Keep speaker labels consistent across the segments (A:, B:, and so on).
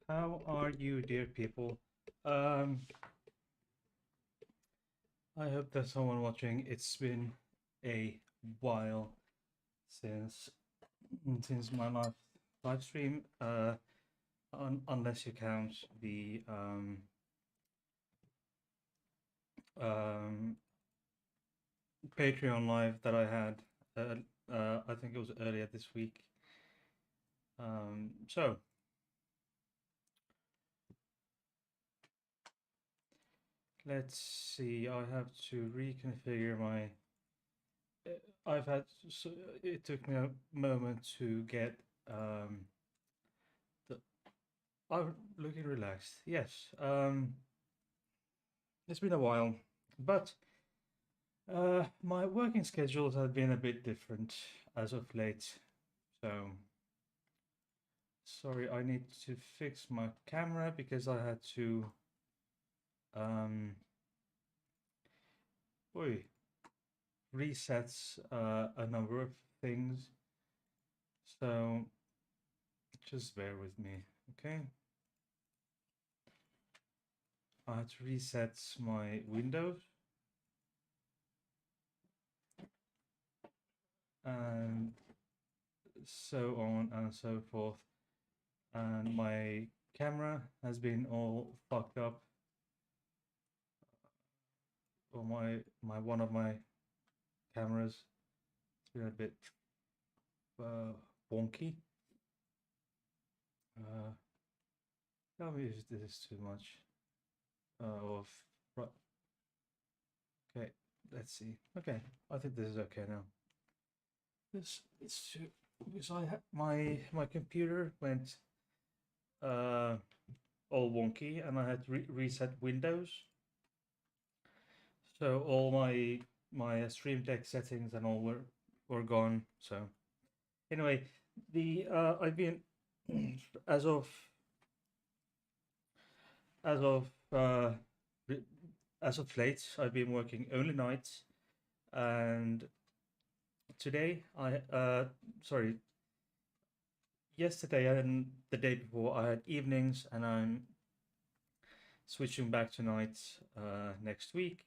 A: How are you, dear people? Um, I hope there's someone watching. It's been a while since my live stream. Unless you count the um, Patreon live that I had. I think it was earlier this week. So let's see. I have to reconfigure my. I've had. So it took me a moment to get the. I'm looking relaxed. Yes. It's been a while, but my working schedules have been a bit different as of late. So sorry, I need to fix my camera because I had to um, oy, reset a number of things. So just bear with me, okay? I had to reset my Windows and so on and so forth. And my camera has been all fucked up. Or my one of my cameras, it's been a bit uh, wonky. Uh, Can't use this too much. Of right. Okay, let's see. Okay, I think this is okay now. This it's too because my computer went uh all wonky and I had to reset Windows. So all my Stream Deck settings and all were gone. So anyway, the I've been as of as of uh, as of late, I've been working only nights, and today sorry, yesterday and the day before I had evenings, and I'm switching back to nights next week.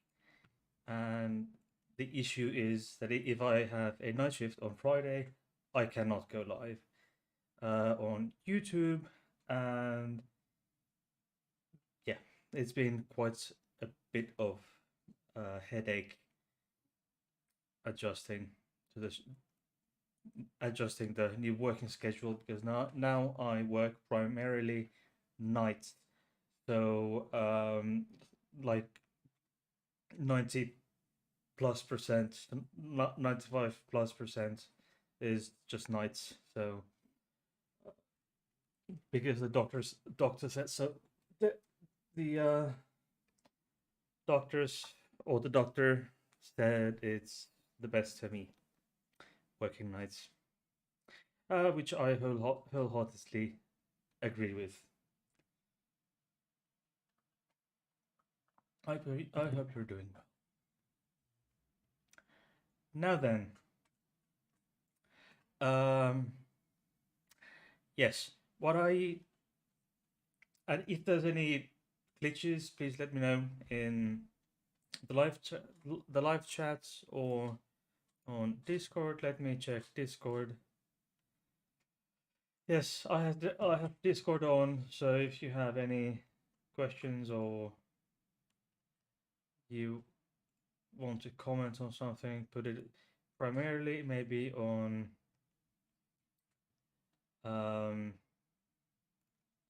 A: And the issue is that if I have a night shift on Friday, I cannot go live on YouTube, and yeah, it's been quite a bit of headache adjusting to this adjusting the new working schedule because now I work primarily nights. So like 90 plus percent, 95 plus percent is just nights. So because the doctor said so, the doctors or the doctor said it's the best for me working nights, which I wholeheartedly agree with. I hope you're doing well. Now then, um, yes, what I and if there's any glitches, please let me know in the live chats or on Discord. Let me check Discord. Yes, I have Discord on, so if you have any questions or you want to comment on something, put it primarily maybe um,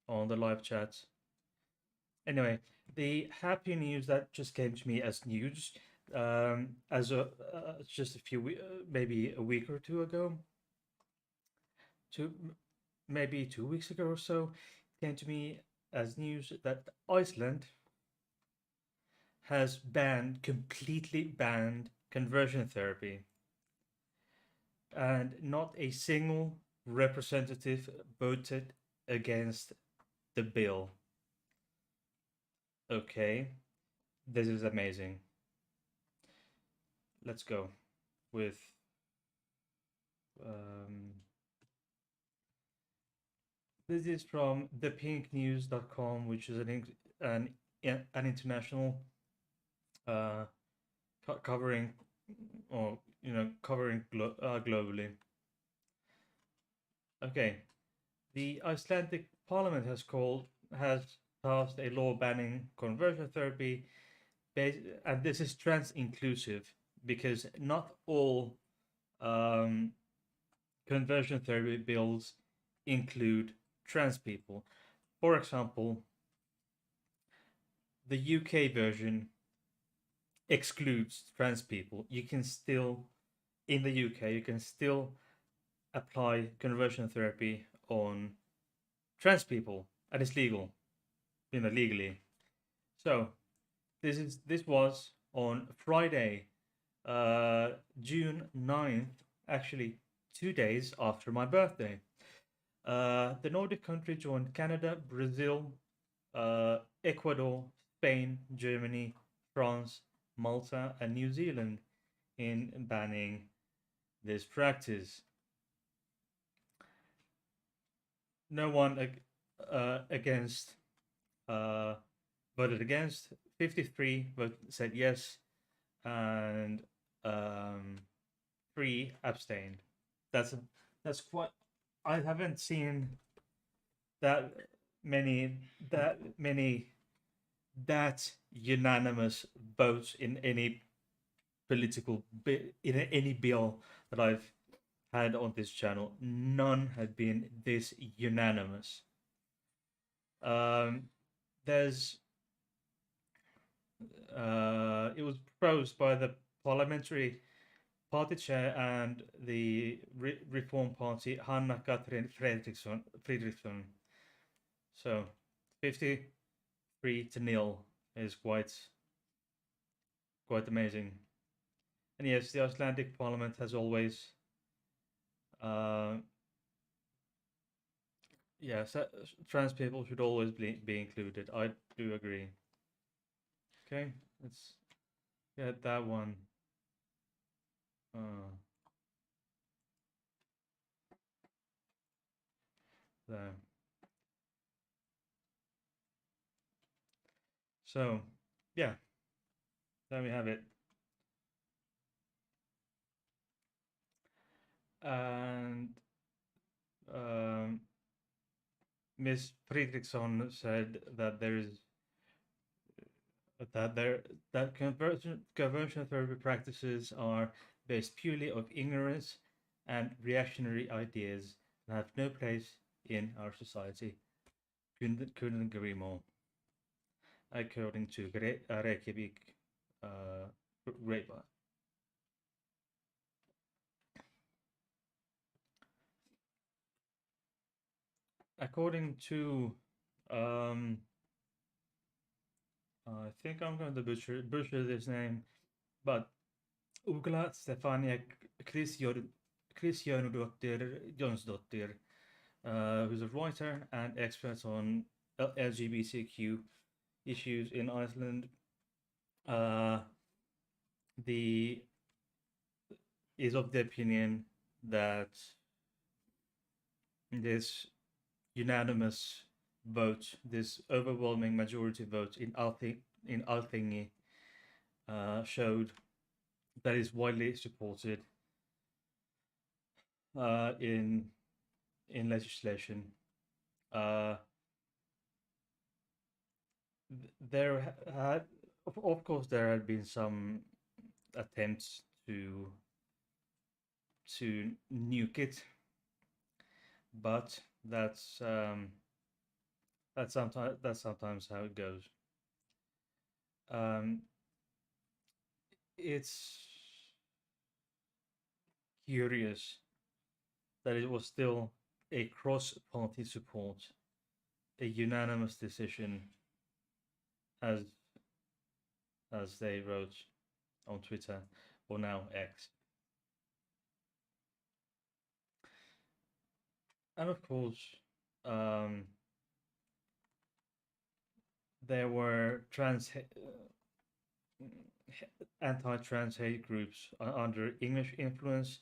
A: on the live chat. Anyway, the happy news that just came to me as news, as a just a few maybe a week or two ago, two maybe 2 weeks ago or so, came to me as news that Iceland has completely banned conversion therapy, and not a single representative voted against the bill. Okay, this is amazing. Let's go with um, This is from thepinknews.com, which is an international uh, covering, or covering globally. Okay, the Icelandic parliament has passed a law banning conversion therapy, and this is trans inclusive because not all um, conversion therapy bills include trans people. For example, the UK version excludes trans people. You can still, in the UK, you can still apply conversion therapy on trans people, and it's legal, legally. So this was on Friday, June 9th, actually 2 days after my birthday. The Nordic country joined Canada, Brazil, Ecuador, Spain, Germany, France, Malta, and New Zealand in banning this practice. No one against voted against. 53 said yes, and um, 3 abstained. That's that's quite. I haven't seen that many that many that unanimous votes in any in any bill that I've had on this channel. None had been this unanimous. There's It was proposed by the parliamentary party chair and the Reform Party, Hanna Katrin Fredriksson. So 53-0 is quite amazing. And yes, the Icelandic parliament has always, yes, trans people should always be included. I do agree. Okay, let's get that one. There. So, yeah, there we have it. And Miss Fredriksson said that conversion therapy practices are based purely of ignorance and reactionary ideas and have no place in our society. Couldn't agree more. According to Reykjavik Grapevine. According to I think I'm going to butcher this name, but Ugla Stefania Kristjanudottir Jonsdottir, who's a writer and expert on LGBTQ issues in Iceland. The is of the opinion that this unanimous vote, this overwhelming majority vote in Althingi, showed that is widely supported in legislation. There had, of course, there had been some attempts to nuke it, but that's sometimes how it goes. It's curious that it was still a cross-party support, a unanimous decision, as they wrote on Twitter, or now X. And of course, there were anti-trans hate groups under English influence.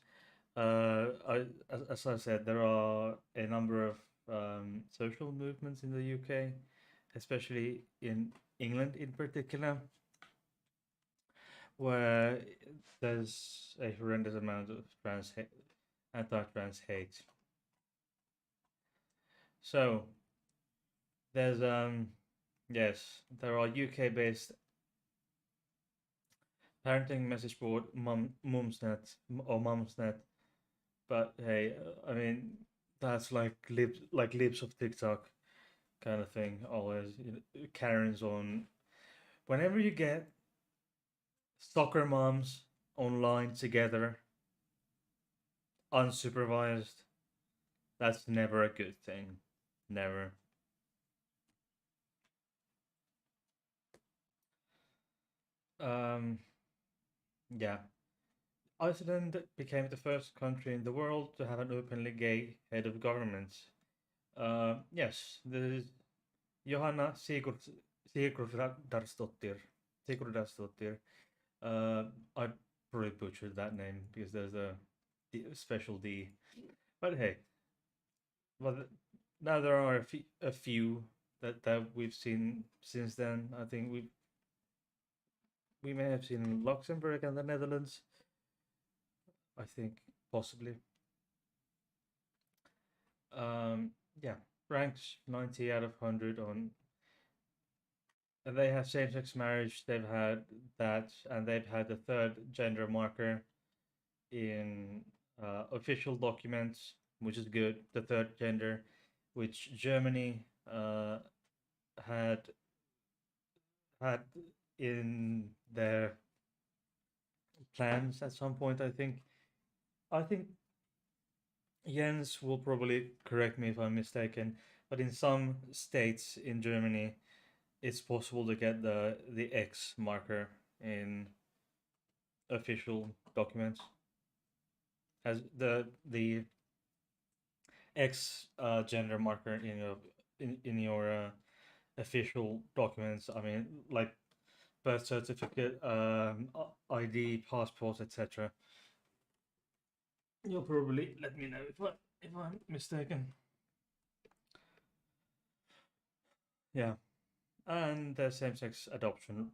A: As I said, there are a number of social movements in the UK, especially in England in particular, where there's a horrendous amount of anti-trans hate. So there's yes, there are UK-based parenting message board, Mumsnet or Mumsnet, but hey, I mean that's like libs of TikTok kind of thing. Always, Karens on. Whenever you get soccer moms online together, unsupervised, that's never a good thing. Never. Um, yeah. Iceland became the first country in the world to have an openly gay head of government. Yes, there is Johanna Sigurðardóttir. Sigurðardóttir. I probably butchered that name because there's a special D. But hey, well, now there are a few that we've seen since then. I think we may have seen Luxembourg and the Netherlands. I think possibly. Yeah, ranked 90 out of 100 on. And they have same-sex marriage. They've had that, and they've had the third gender marker in official documents, which is good. The third gender, which Germany had had in their plans at some point. I think Jens will probably correct me if I'm mistaken, but in some states in Germany, it's possible to get the X marker in official documents as the X gender marker in your official documents. I mean, like birth certificate, ID, passport, etc. You'll probably let me know if I'm mistaken. Yeah, and the same-sex adoption.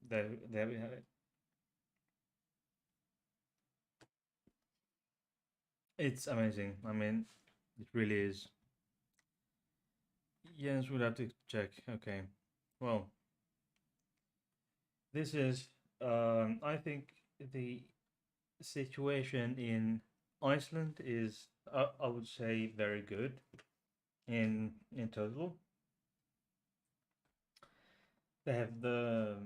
A: There we have it. It's amazing. I mean, it really is. Yes, we'll have to check. Okay. Well, this is, I think the situation in Iceland is, I would say, very good in total. They have the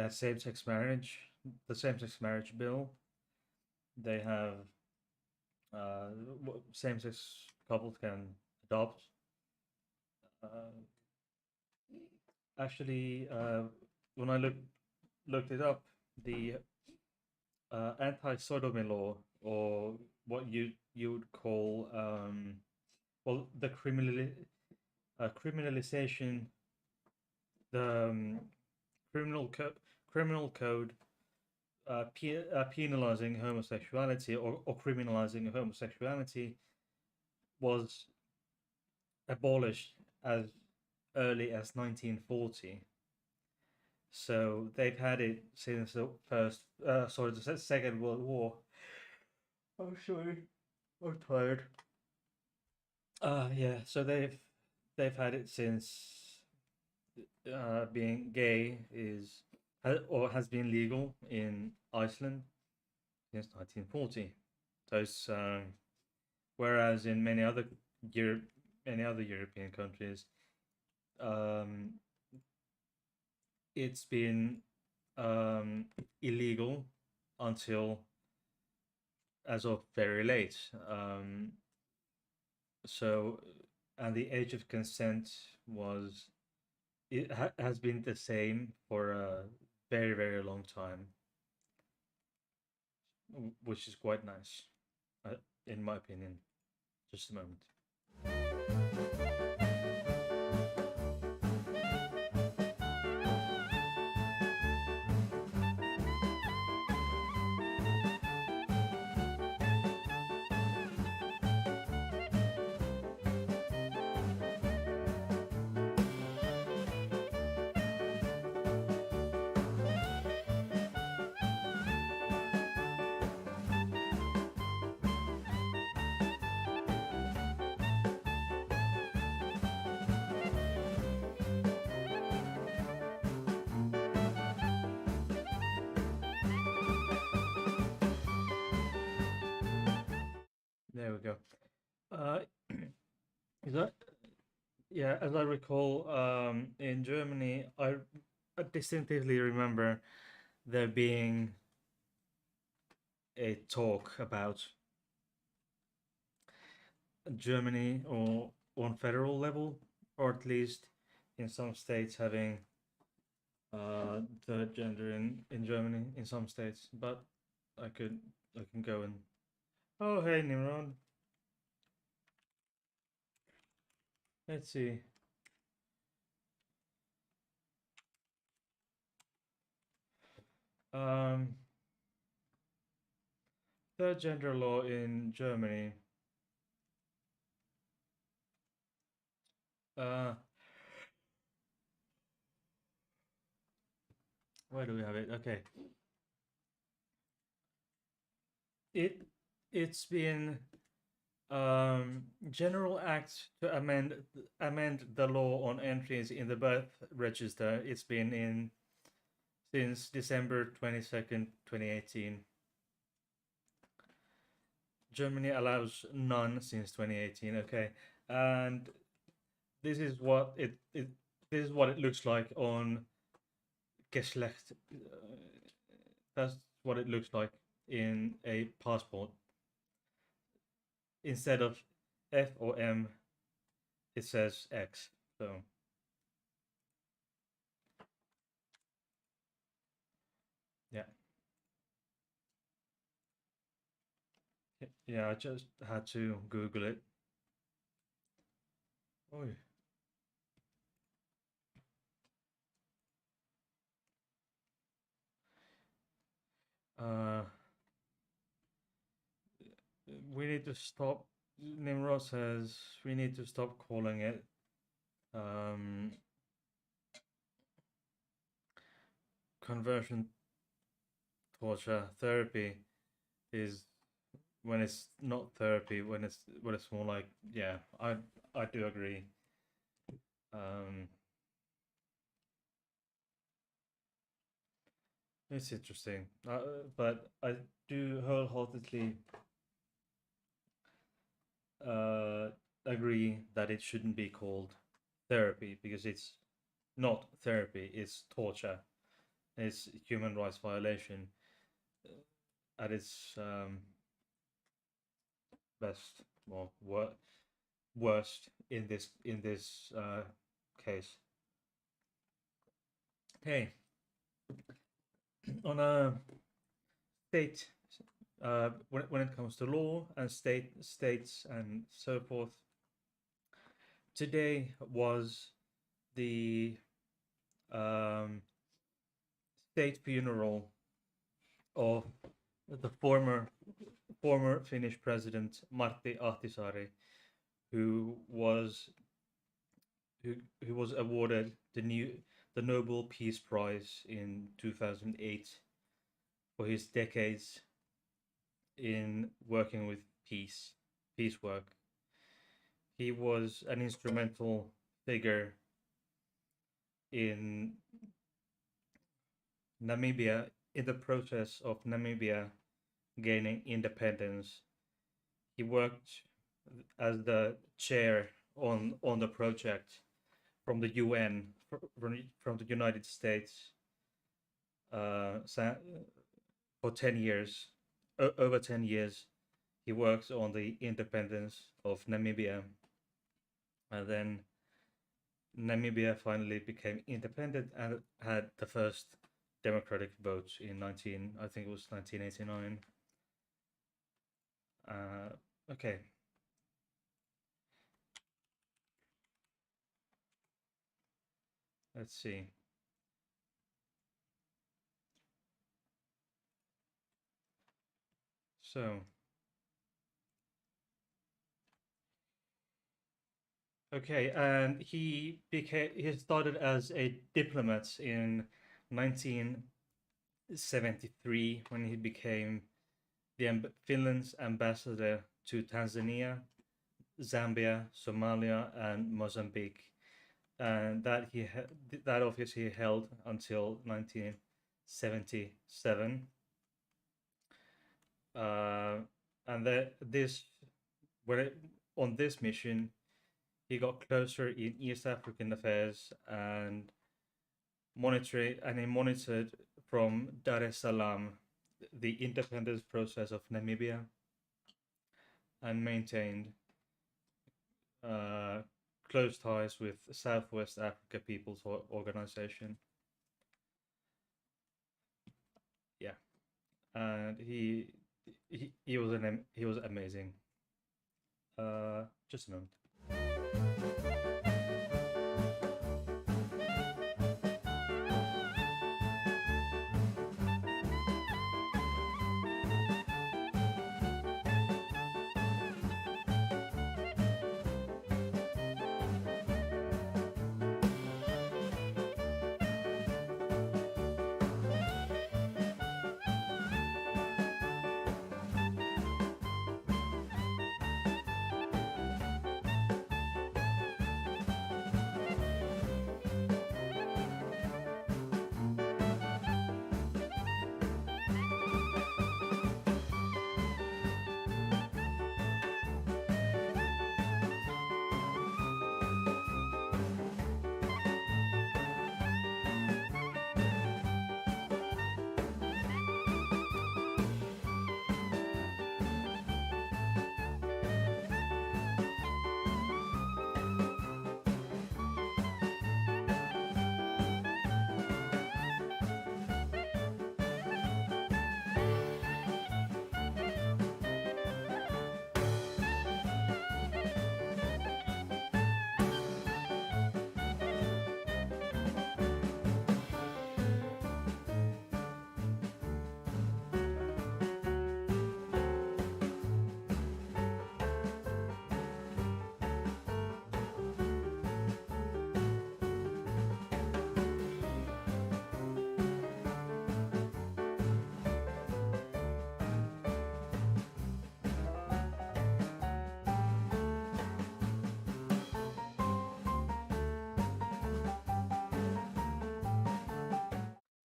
A: same-sex marriage, the same-sex marriage bill. They have uh, same-sex couples can adopt. Uh, Actually, when I looked it up, the anti-sodomy law, or what you would call, well, the criminalization, the criminal code penalizing homosexuality, or criminalizing homosexuality, was abolished as early as 1940. So they've had it since the Second World War. I'm sorry, I'm tired. Yeah. So they've had it since being gay or has been legal in Iceland since 1940. So it's, whereas in many other European countries, um, it's been illegal until as of very late. So, and the age of consent has been the same for a very, very long time, which is quite nice, in my opinion. Just a moment. Uh, is that, yeah, as I recall, in Germany, I distinctively remember there being a talk about Germany or on federal level, or at least in some states having third gender in Germany in some states. But I could I can go and oh hey Nimrod, let's see. Um, third gender law in Germany. Uh, where do we have it? Okay, it it's been general act to amend the law on entries in the birth register. It's been in since December 22nd, 2018. Germany allows none since 2018. Okay, and this is what it this is what it looks like on Geschlecht. That's what it looks like in a passport. Instead of F or M, it says X. So yeah, yeah. I just had to Google it. Oh, uh, we need to stop. Nimrod says we need to stop calling it um, conversion torture. Therapy is when it's not therapy. When it's more like yeah. I do agree. Um, it's interesting, but I do wholeheartedly uh, agree that it shouldn't be called therapy because it's not therapy. It's torture. It's human rights violation at its best, well, worst in this case. Hey, on a state, when it comes to law and states and so forth, today was the um, state funeral of the former Finnish president Martti Ahtisaari, who was who who was awarded the Nobel Peace Prize in 2008 for his decades in working with peace work. He was an instrumental figure in Namibia in the process of Namibia gaining independence. He worked as the chair on the project from the UN from the United States uh, for 10 years. Over 10 years, he worked on the independence of Namibia, and then Namibia finally became independent and had the first democratic vote in I think it was 1989. Okay, let's see. So, okay, and he started as a diplomat in 1973 when he became Finland's ambassador to Tanzania, Zambia, Somalia, and Mozambique, and that office he held until 1977. Uh, and this when it, on this mission, he got closer in East African affairs and he monitored from Dar es Salaam the independence process of Namibia and maintained uh, close ties with Southwest Africa People's Organization. Yeah, and he was amazing. Just a moment.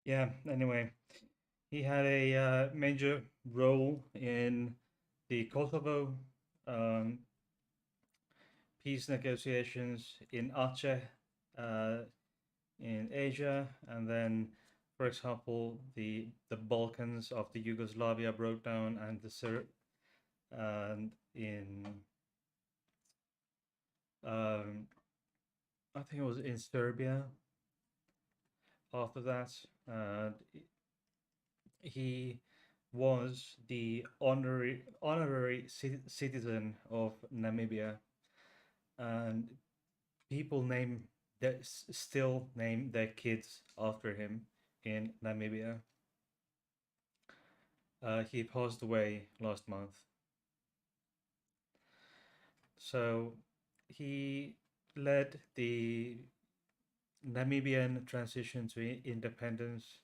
A: Yeah. Anyway, he had a major role in the Kosovo um, peace negotiations in Aceh, uh, in Asia, and then, for example, the Balkans after Yugoslavia broke down, and and in um, I think it was in Serbia after that. Uh, he was the honorary citizen of Namibia, and people still name their kids after him in Namibia. He passed away last month. So he led the Namibian transition to independence.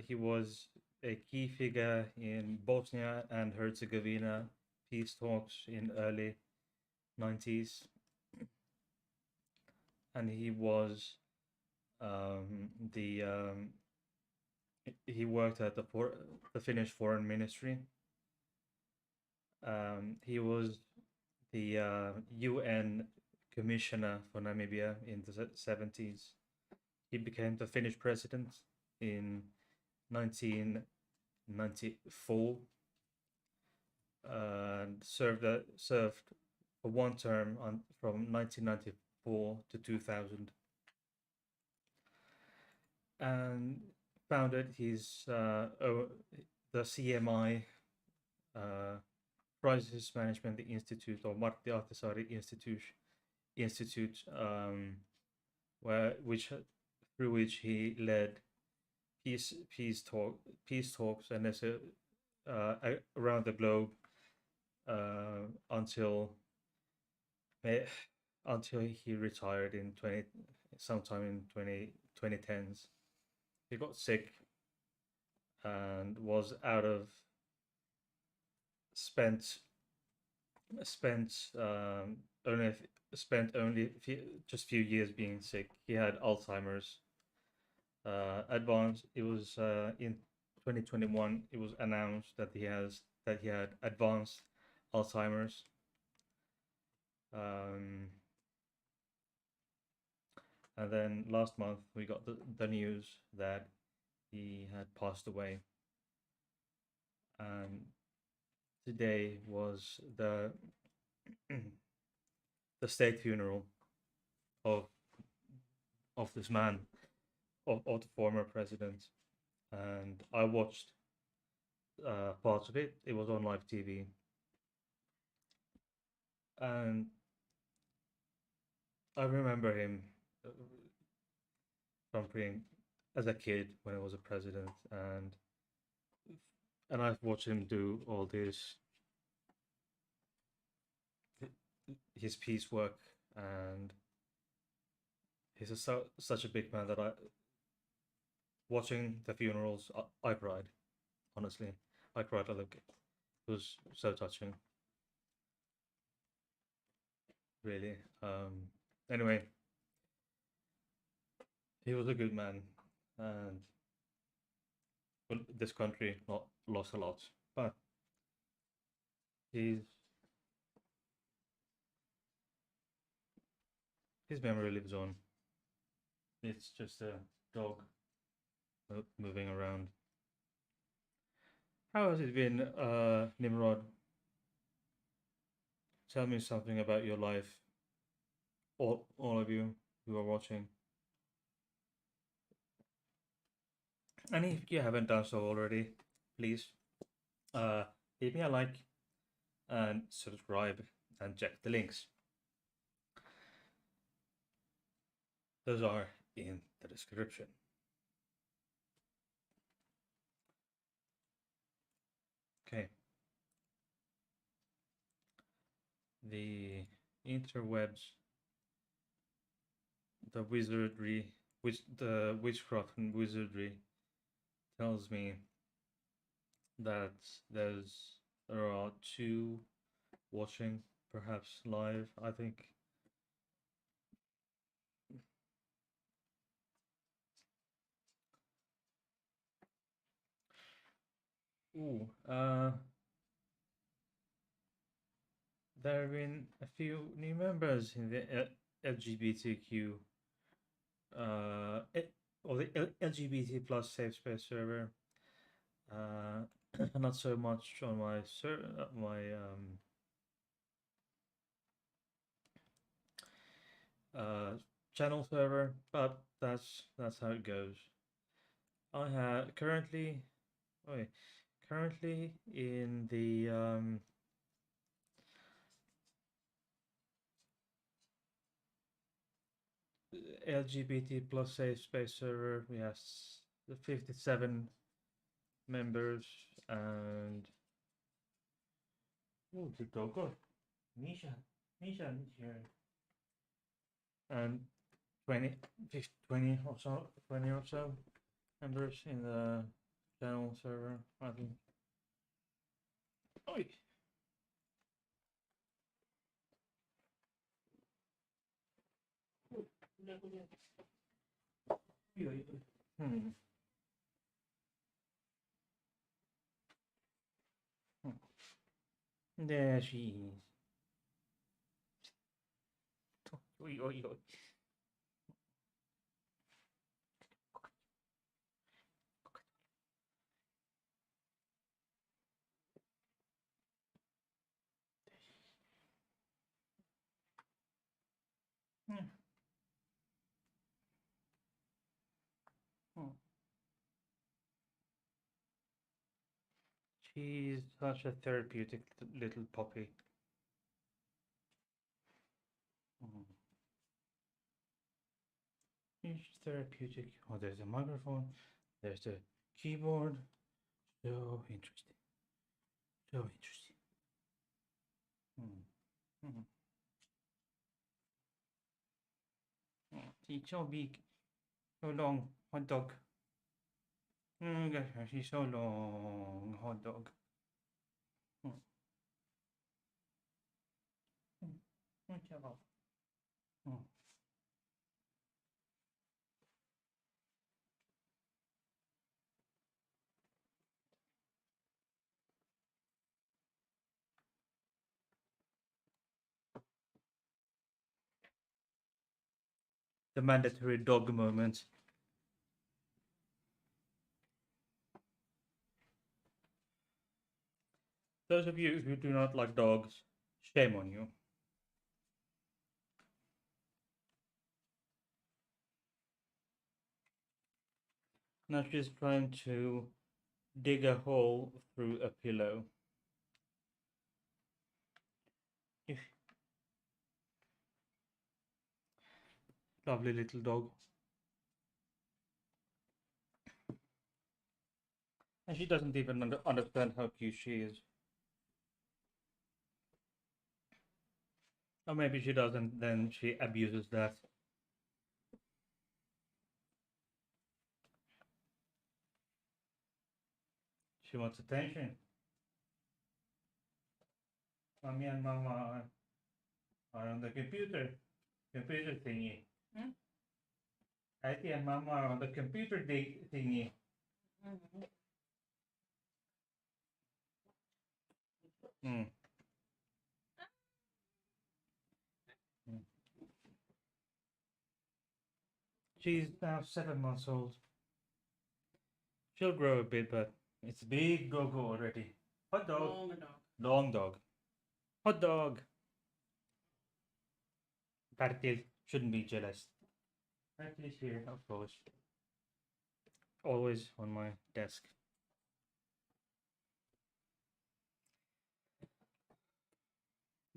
A: He was a key figure in Bosnia and Herzegovina peace talks in early 90s, and the he worked at the Finnish Foreign Ministry. He was the UN Commissioner for Namibia in the 70s. He became the Finnish president in 1994 and served for one term from 1994 to 2000, and founded the CMI, Crisis Management Institute, or Martti Ahtisaari Institute, through which he led peace talks and around the globe uh, until until he retired in sometime in 2010s. He got sick and was out of spent spent only spent only just few years being sick. He had Alzheimer's. Advanced. It was in 2021. It was announced that he had advanced Alzheimer's, Um, and then last month we got the news that he had passed away. And today was the state funeral of this man, of the former president. And I watched parts of it. It was on live TV, and I remember him uh, from being as a kid when he was a president, and I've watched him do all this his peace work, and such a big man that I watching the funerals I cried. Honestly, I cried a little. It was so touching, really. Anyway, he was a good man, and well, this country lost a lot, but his his memory lives on. It's just a dog moving around. How has it been, Nimrod? Tell me something about your life, all of you who are watching. And if you haven't done so already, please uh, leave me a like and subscribe and check the links. Those are in the description. Okay. The interwebs, the wizardry, the witchcraft and wizardry tells me that there are two watching, perhaps live. I think. Ooh, there have been a few new members in the LGBTQ, or the LGBT plus safe space server. Not so much on my channel server, but that's how it goes. I have currently in the LGBT plus safe space server. We have the 57 members, and oh, the dog, Misha, Misha is here, and 20, 50, 20 or so members in the channel server. I think. Oi. Hmm. There she is. Oi, oi, oi. Hmm. Hmm. She's such a therapeutic little puppy. Mm. She's therapeutic. Oh, there's a microphone. There's the keyboard. So interesting. So interesting. Mm. Mm. Oh, she's so big, so long. Hot dog. Gosh, she's so long. Hot dog. Mm. Mm. Mm. Mm. the mandatory dog moment. Those of you who do not like dogs, shame on you. Now she's trying to dig a hole through a pillow. Lovely little dog. And she doesn't even understand how cute she is. Or maybe she doesn't, then she abuses that. She wants attention. Mommy and Mama are on the computer thingy. Auntie and Mama are on the computer thingy. Mm. Mm. She's now 7 months old. She'll grow a bit, but it's a big go-go already. Hot dog.
B: Long dog.
A: Long dog. Hot dog. Bertil shouldn't be jealous. Bertil is here, of course. Always on my desk.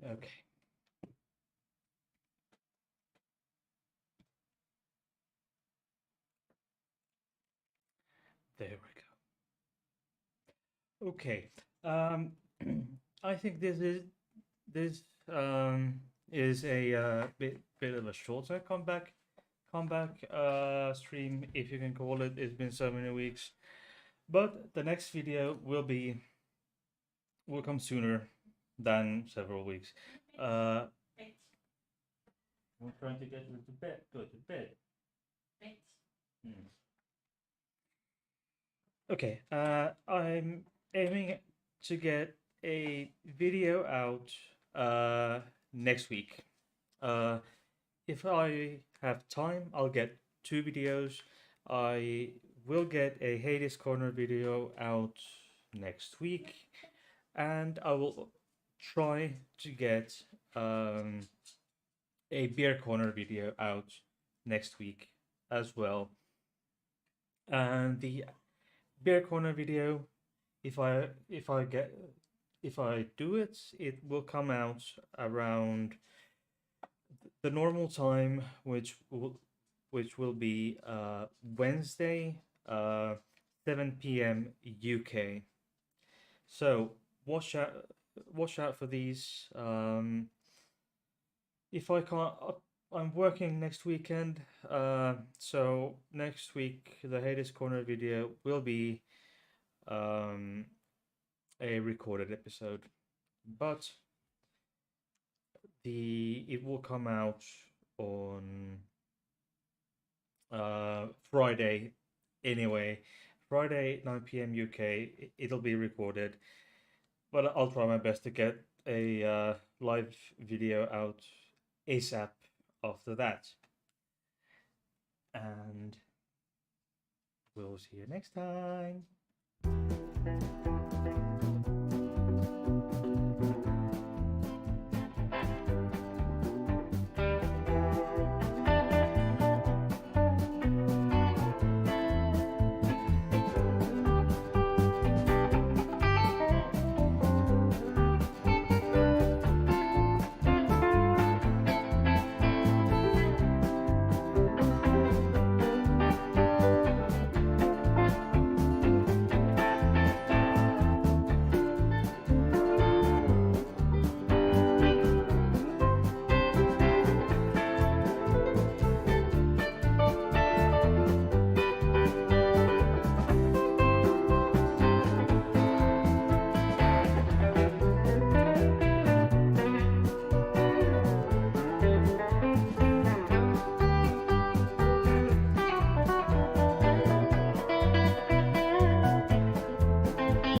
A: Okay. There we go. Okay. I think this is a bit of a shorter comeback stream, if you can call it. It's been so many weeks, but the next video will come sooner than several weeks. I'm trying to get you to bed. Go to bed. Okay. I'm aiming to get a video out next week. If I have time, I'll get 2 videos. I will get a Hades Corner video out next week, and I will try to get a Beer Corner video out next week as well. And the Beer Corner video, if I do it, it will come out around the normal time, which will be Wednesday, 7 p.m. UK. So watch out for these. If I can't, I'm working next weekend. So next week the Hades Corner video will be a recorded episode, but it will come out on Friday anyway. Friday 9 p.m. UK. It'll be recorded, but I'll try my best to get a live video out ASAP after that. And we'll see you next time.